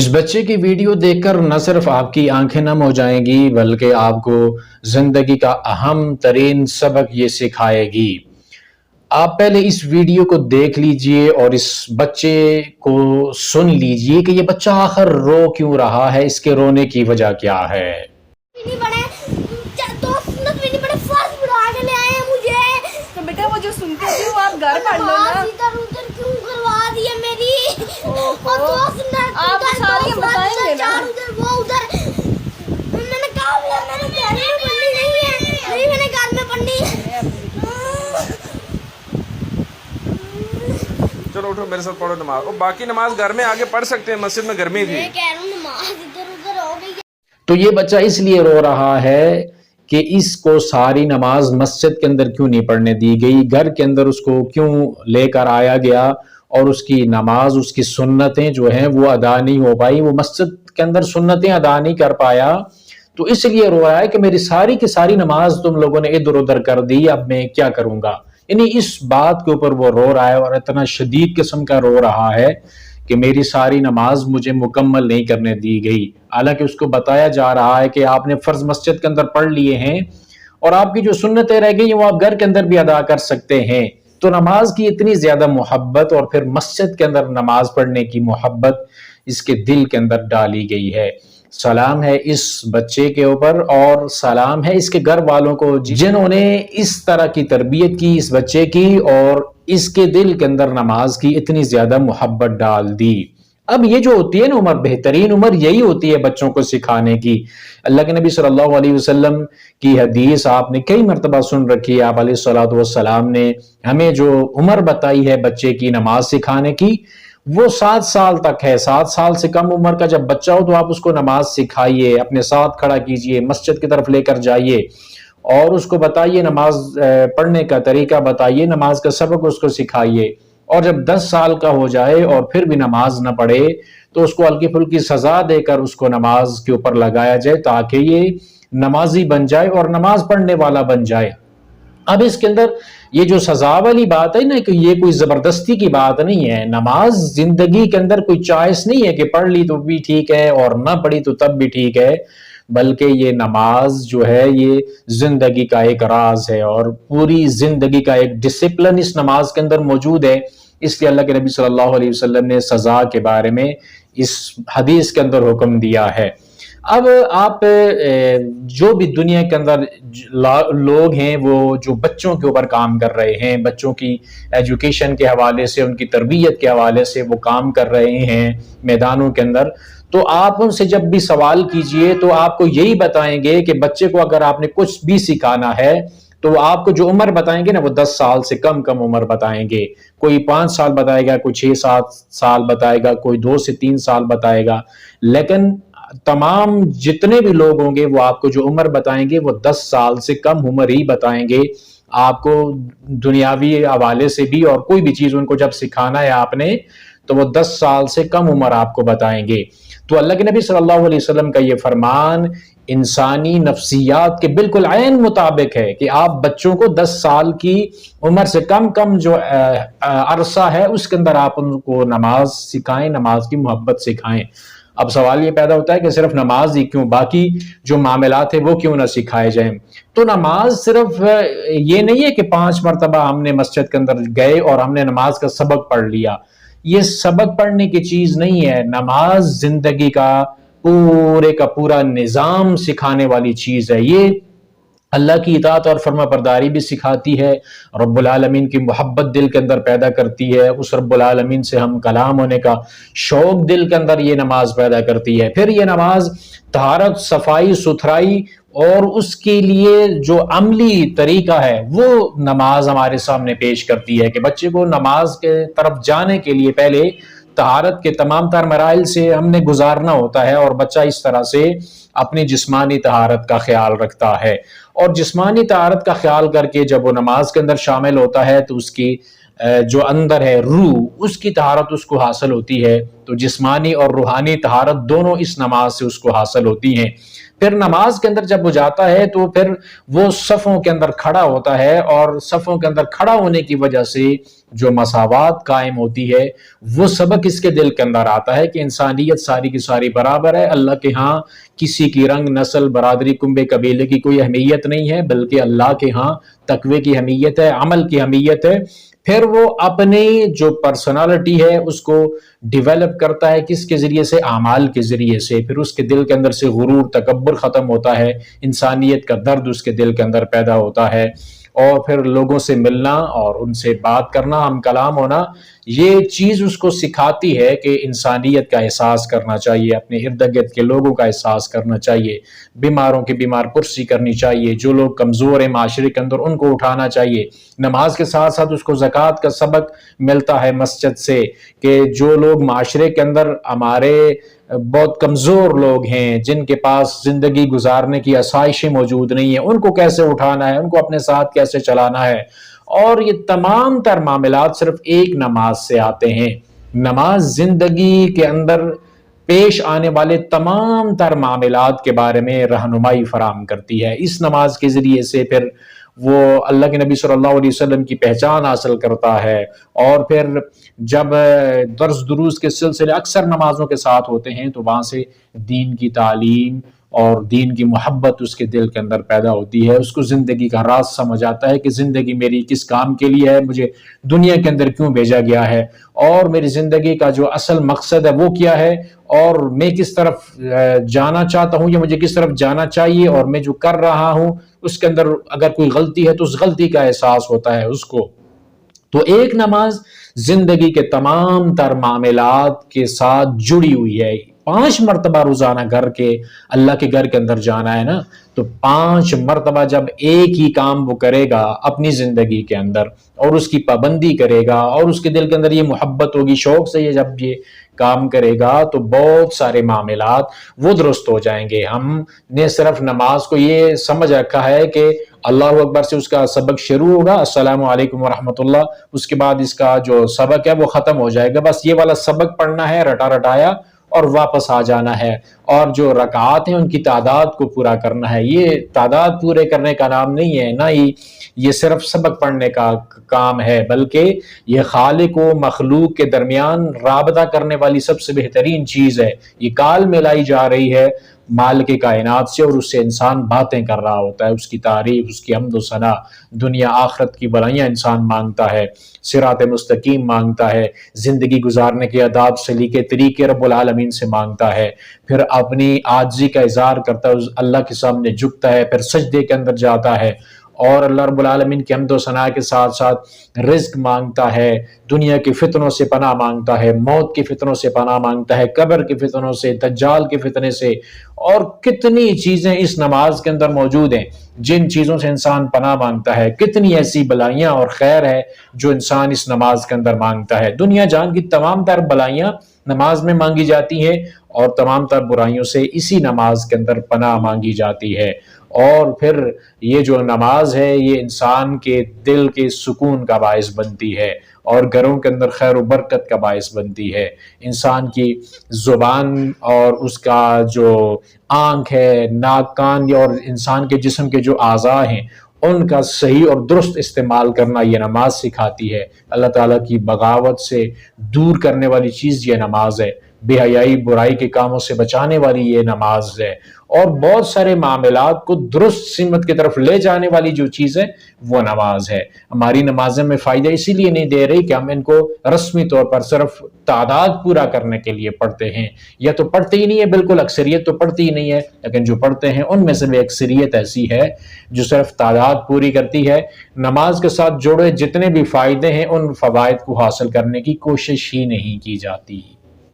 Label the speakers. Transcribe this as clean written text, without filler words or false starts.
Speaker 1: اس بچے کی ویڈیو دیکھ کر نہ صرف آپ کی آنکھیں نم ہو جائیں گی بلکہ آپ کو زندگی کا اہم ترین سبق یہ سکھائے گی۔ آپ پہلے اس ویڈیو کو دیکھ لیجئے اور اس بچے کو سن لیجئے کہ یہ بچہ آخر رو کیوں رہا ہے، اس کے رونے کی وجہ کیا ہے۔
Speaker 2: تو بیٹا وہ جو سنتے تھے وہ آپ گھر پڑھ لو نا۔ آپ ساری بتائیں گے نا۔
Speaker 3: چلو اٹھو میرے ساتھ پڑھو نماز، اور باقی نماز گھر میں آگے پڑھ سکتے ہیں، مسجد میں گرمی تھی۔
Speaker 1: تو یہ بچہ اس لیے رو رہا ہے کہ اس کو ساری نماز مسجد کے اندر کیوں نہیں پڑھنے دی گئی، گھر کے اندر اس کو کیوں لے کر آیا گیا اور اس کی نماز، اس کی سنتیں جو ہیں وہ ادا نہیں ہو پائی، وہ مسجد کے اندر سنتیں ادا نہیں کر پایا، تو اس لیے رو رہا ہے کہ میری ساری کی ساری نماز تم لوگوں نے ادھر ادھر کر دی، اب میں کیا کروں گا۔ یعنی اس بات کے اوپر وہ رو رہا ہے اور اتنا شدید قسم کا رو رہا ہے کہ میری ساری نماز مجھے مکمل نہیں کرنے دی گئی، حالانکہ اس کو بتایا جا رہا ہے کہ آپ نے فرض مسجد کے اندر پڑھ لیے ہیں اور آپ کی جو سنتیں رہ گئی ہیں وہ آپ گھر کے اندر بھی ادا کر سکتے ہیں۔ تو نماز کی اتنی زیادہ محبت اور پھر مسجد کے اندر نماز پڑھنے کی محبت اس کے دل کے اندر ڈالی گئی ہے۔ سلام ہے اس بچے کے اوپر اور سلام ہے اس کے گھر والوں کو جنہوں نے اس طرح کی تربیت کی اس بچے کی اور اس کے دل کے اندر نماز کی اتنی زیادہ محبت ڈال دی۔ اب یہ جو ہوتی ہے نا عمر، بہترین عمر یہی ہوتی ہے بچوں کو سکھانے کی۔ اللہ کے نبی صلی اللہ علیہ وسلم کی حدیث آپ نے کئی مرتبہ سن رکھی ہے، آپ علیہ الصلوۃ والسلام نے ہمیں جو عمر بتائی ہے بچے کی نماز سکھانے کی وہ 7 سال تک ہے۔ 7 سال سے کم عمر کا جب بچہ ہو تو آپ اس کو نماز سکھائیے، اپنے ساتھ کھڑا کیجئے، مسجد کی طرف لے کر جائیے اور اس کو بتائیے، نماز پڑھنے کا طریقہ بتائیے، نماز کا سبق اس کو سکھائیے، اور جب 10 سال کا ہو جائے اور پھر بھی نماز نہ پڑھے تو اس کو ہلکی پھلکی سزا دے کر اس کو نماز کے اوپر لگایا جائے تاکہ یہ نمازی بن جائے اور نماز پڑھنے والا بن جائے۔ اب اس کے اندر یہ جو سزا والی بات ہے نا کہ یہ کوئی زبردستی کی بات نہیں ہے، نماز زندگی کے اندر کوئی چوائس نہیں ہے کہ پڑھ لی تو بھی ٹھیک ہے اور نہ پڑھی تو تب بھی ٹھیک ہے، بلکہ یہ نماز جو ہے یہ زندگی کا ایک راز ہے اور پوری زندگی کا ایک ڈسپلن اس نماز کے اندر موجود ہے۔ اس لیے اللہ کے نبی صلی اللہ علیہ وسلم نے سزا کے بارے میں اس حدیث کے اندر حکم دیا ہے۔ اب آپ جو بھی دنیا کے اندر لوگ ہیں وہ جو بچوں کے اوپر کام کر رہے ہیں، بچوں کی ایجوکیشن کے حوالے سے، ان کی تربیت کے حوالے سے وہ کام کر رہے ہیں میدانوں کے اندر، تو آپ ان سے جب بھی سوال کیجئے تو آپ کو یہی بتائیں گے کہ بچے کو اگر آپ نے کچھ بھی سکھانا ہے تو آپ کو جو عمر بتائیں گے نا وہ 10 سال سے کم عمر بتائیں گے، کوئی 5 سال بتائے گا، کوئی 6-7 سال بتائے گا، کوئی 2 سے 3 سال بتائے گا، لیکن تمام جتنے بھی لوگ ہوں گے وہ آپ کو جو عمر بتائیں گے وہ 10 سال سے کم عمر ہی بتائیں گے۔ آپ کو دنیاوی حوالے سے بھی اور کوئی بھی چیز ان کو جب سکھانا ہے آپ نے تو وہ 10 سال سے کم عمر آپ کو بتائیں گے۔ تو اللہ کے نبی صلی اللہ علیہ وسلم کا یہ فرمان انسانی نفسیات کے بالکل عین مطابق ہے کہ آپ بچوں کو 10 سال کی عمر سے کم جو عرصہ ہے اس کے اندر آپ ان کو نماز سکھائیں، نماز کی محبت سکھائیں۔ اب سوال یہ پیدا ہوتا ہے کہ صرف نماز ہی کیوں، باقی جو معاملات ہیں وہ کیوں نہ سکھائے جائیں؟ تو نماز صرف یہ نہیں ہے کہ 5 مرتبہ ہم نے مسجد کے اندر گئے اور ہم نے نماز کا سبق پڑھ لیا، یہ سبق پڑھنے کی چیز نہیں ہے، نماز زندگی کا پورے کا پورا نظام سکھانے والی چیز ہے۔ یہ اللہ کی اطاعت اور فرما برداری بھی سکھاتی ہے، رب العالمین کی محبت دل کے اندر پیدا کرتی ہے، اس رب العالمین سے ہم کلام ہونے کا شوق دل کے اندر یہ نماز پیدا کرتی ہے۔ پھر یہ نماز طہارت، صفائی ستھرائی اور اس کے لیے جو عملی طریقہ ہے وہ نماز ہمارے سامنے پیش کرتی ہے کہ بچے کو نماز کے طرف جانے کے لیے پہلے طہارت کے تمام تر مراحل سے ہم نے گزارنا ہوتا ہے اور بچہ اس طرح سے اپنی جسمانی طہارت کا خیال رکھتا ہے، اور جسمانی طہارت کا خیال کر کے جب وہ نماز کے اندر شامل ہوتا ہے تو اس کی جو اندر ہے روح، اس کی طہارت اس کو حاصل ہوتی ہے، تو جسمانی اور روحانی طہارت دونوں اس نماز سے اس کو حاصل ہوتی ہیں۔ پھر نماز کے اندر جب وہ جاتا ہے تو پھر وہ صفوں کے اندر کھڑا ہوتا ہے، اور صفوں کے اندر کھڑا ہونے کی وجہ سے جو مساوات قائم ہوتی ہے، وہ سبق اس کے دل کے اندر آتا ہے کہ انسانیت ساری کی ساری برابر ہے، اللہ کے ہاں کسی کی رنگ، نسل، برادری، کنبے، قبیلے کی کوئی اہمیت نہیں ہے، بلکہ اللہ کے ہاں تقوی کی اہمیت ہے، عمل کی اہمیت ہے۔ پھر وہ اپنی جو پرسنالٹی ہے اس کو ڈیولپ کرتا ہے، کس کے ذریعے سے؟ اعمال کے ذریعے سے۔ پھر اس کے دل کے اندر سے غرور، تکبر ختم ہوتا ہے، انسانیت کا درد اس کے دل کے اندر پیدا ہوتا ہے، اور پھر لوگوں سے ملنا اور ان سے بات کرنا، ہم کلام ہونا، یہ چیز اس کو سکھاتی ہے کہ انسانیت کا احساس کرنا چاہیے، اپنے ارد گرد کے لوگوں کا احساس کرنا چاہیے، بیماروں کی بیمار پرسی کرنی چاہیے، جو لوگ کمزور ہیں معاشرے کے اندر ان کو اٹھانا چاہیے۔ نماز کے ساتھ ساتھ اس کو زکوٰۃ کا سبق ملتا ہے مسجد سے، کہ جو لوگ معاشرے کے اندر ہمارے بہت کمزور لوگ ہیں، جن کے پاس زندگی گزارنے کی آسائشیں موجود نہیں ہیں، ان کو کیسے اٹھانا ہے، ان کو اپنے ساتھ کیسے چلانا ہے۔ اور یہ تمام تر معاملات صرف ایک نماز سے آتے ہیں۔ نماز زندگی کے اندر پیش آنے والے تمام تر معاملات کے بارے میں رہنمائی فراہم کرتی ہے۔ اس نماز کے ذریعے سے پھر وہ اللہ کے نبی صلی اللہ علیہ وسلم کی پہچان حاصل کرتا ہے، اور پھر جب درس دروس کے سلسلے اکثر نمازوں کے ساتھ ہوتے ہیں تو وہاں سے دین کی تعلیم اور دین کی محبت اس کے دل کے اندر پیدا ہوتی ہے، اس کو زندگی کا راز سمجھ آتا ہے کہ زندگی میری کس کام کے لیے ہے، مجھے دنیا کے اندر کیوں بھیجا گیا ہے، اور میری زندگی کا جو اصل مقصد ہے وہ کیا ہے، اور میں کس طرف جانا چاہتا ہوں یا مجھے کس طرف جانا چاہیے، اور میں جو کر رہا ہوں اس کے اندر اگر کوئی غلطی ہے تو اس غلطی کا احساس ہوتا ہے اس کو۔ تو ایک نماز زندگی کے تمام تر معاملات کے ساتھ جڑی ہوئی ہے۔ 5 مرتبہ روزانہ اللہ کے گھر کے اندر جانا ہے نا، تو 5 مرتبہ جب ایک ہی کام وہ کرے گا اپنی زندگی کے اندر، اور اس کی پابندی کرے گا، اور اس کے دل کے اندر یہ محبت ہوگی، شوق سے یہ جب یہ کام کرے گا، تو بہت سارے معاملات وہ درست ہو جائیں گے۔ ہم نے صرف نماز کو یہ سمجھ رکھا ہے کہ اللہ اکبر سے اس کا سبق شروع ہوگا، السلام علیکم ورحمۃ اللہ، اس کے بعد اس کا جو سبق ہے وہ ختم ہو جائے گا، بس یہ والا سبق پڑھنا ہے رٹا رٹایا اور واپس آ جانا ہے، اور جو رکعات ہیں ان کی تعداد کو پورا کرنا ہے۔ یہ تعداد پورے کرنے کا نام نہیں ہے، نہ ہی یہ صرف سبق پڑھنے کا کام ہے، بلکہ یہ خالق و مخلوق کے درمیان رابطہ کرنے والی سب سے بہترین چیز ہے۔ یہ کال ملائی جا رہی ہے مالک کائنات سے، اور اس سے انسان باتیں کر رہا ہوتا ہے، اس کی تعریف، اس کی حمد و ثنا، دنیا آخرت کی بھلائیاں انسان مانگتا ہے، صراط مستقیم مانگتا ہے، زندگی گزارنے کے آداب سلیقے طریقے رب العالمین سے مانگتا ہے، پھر اپنی عاجزی کا اظہار کرتا ہے، اللہ کے سامنے جھکتا ہے، پھر سجدے کے اندر جاتا ہے، اور اللہ رب العالمین کی حمد و ثنا کے ساتھ ساتھ رزق مانگتا ہے، دنیا کی فتنوں سے پناہ مانگتا ہے، موت کی فتنوں سے پناہ مانگتا ہے، قبر کی فتنوں سے، دجال کے فتنے سے، اور کتنی چیزیں اس نماز کے اندر موجود ہیں جن چیزوں سے انسان پناہ مانگتا ہے، کتنی ایسی بلائیاں اور خیر ہے جو انسان اس نماز کے اندر مانگتا ہے۔ دنیا جان کی تمام تر بلائیاں نماز میں مانگی جاتی ہیں، اور تمام تر برائیوں سے اسی نماز کے اندر پناہ مانگی جاتی ہے۔ اور پھر یہ جو نماز ہے یہ انسان کے دل کے سکون کا باعث بنتی ہے، اور گھروں کے اندر خیر و برکت کا باعث بنتی ہے۔ انسان کی زبان اور اس کا جو آنکھ ہے، ناک، کان، اور انسان کے جسم کے جو اعضاء ہیں ان کا صحیح اور درست استعمال کرنا یہ نماز سکھاتی ہے۔ اللہ تعالیٰ کی بغاوت سے دور کرنے والی چیز یہ نماز ہے، بے حیائی برائی کے کاموں سے بچانے والی یہ نماز ہے، اور بہت سارے معاملات کو درست سمت کی طرف لے جانے والی جو چیز ہے وہ نماز ہے۔ ہماری نمازیں میں فائدہ اسی لیے نہیں دے رہی کہ ہم ان کو رسمی طور پر صرف تعداد پورا کرنے کے لیے پڑھتے ہیں، یا تو پڑھتے ہی نہیں ہے، بالکل اکثریت تو پڑھتی ہی نہیں ہے، لیکن جو پڑھتے ہیں ان میں سے بھی اکثریت ایسی ہے جو صرف تعداد پوری کرتی ہے، نماز کے ساتھ جڑے جتنے بھی فائدے ہیں ان فوائد کو حاصل کرنے کی کوشش ہی نہیں کی جاتی۔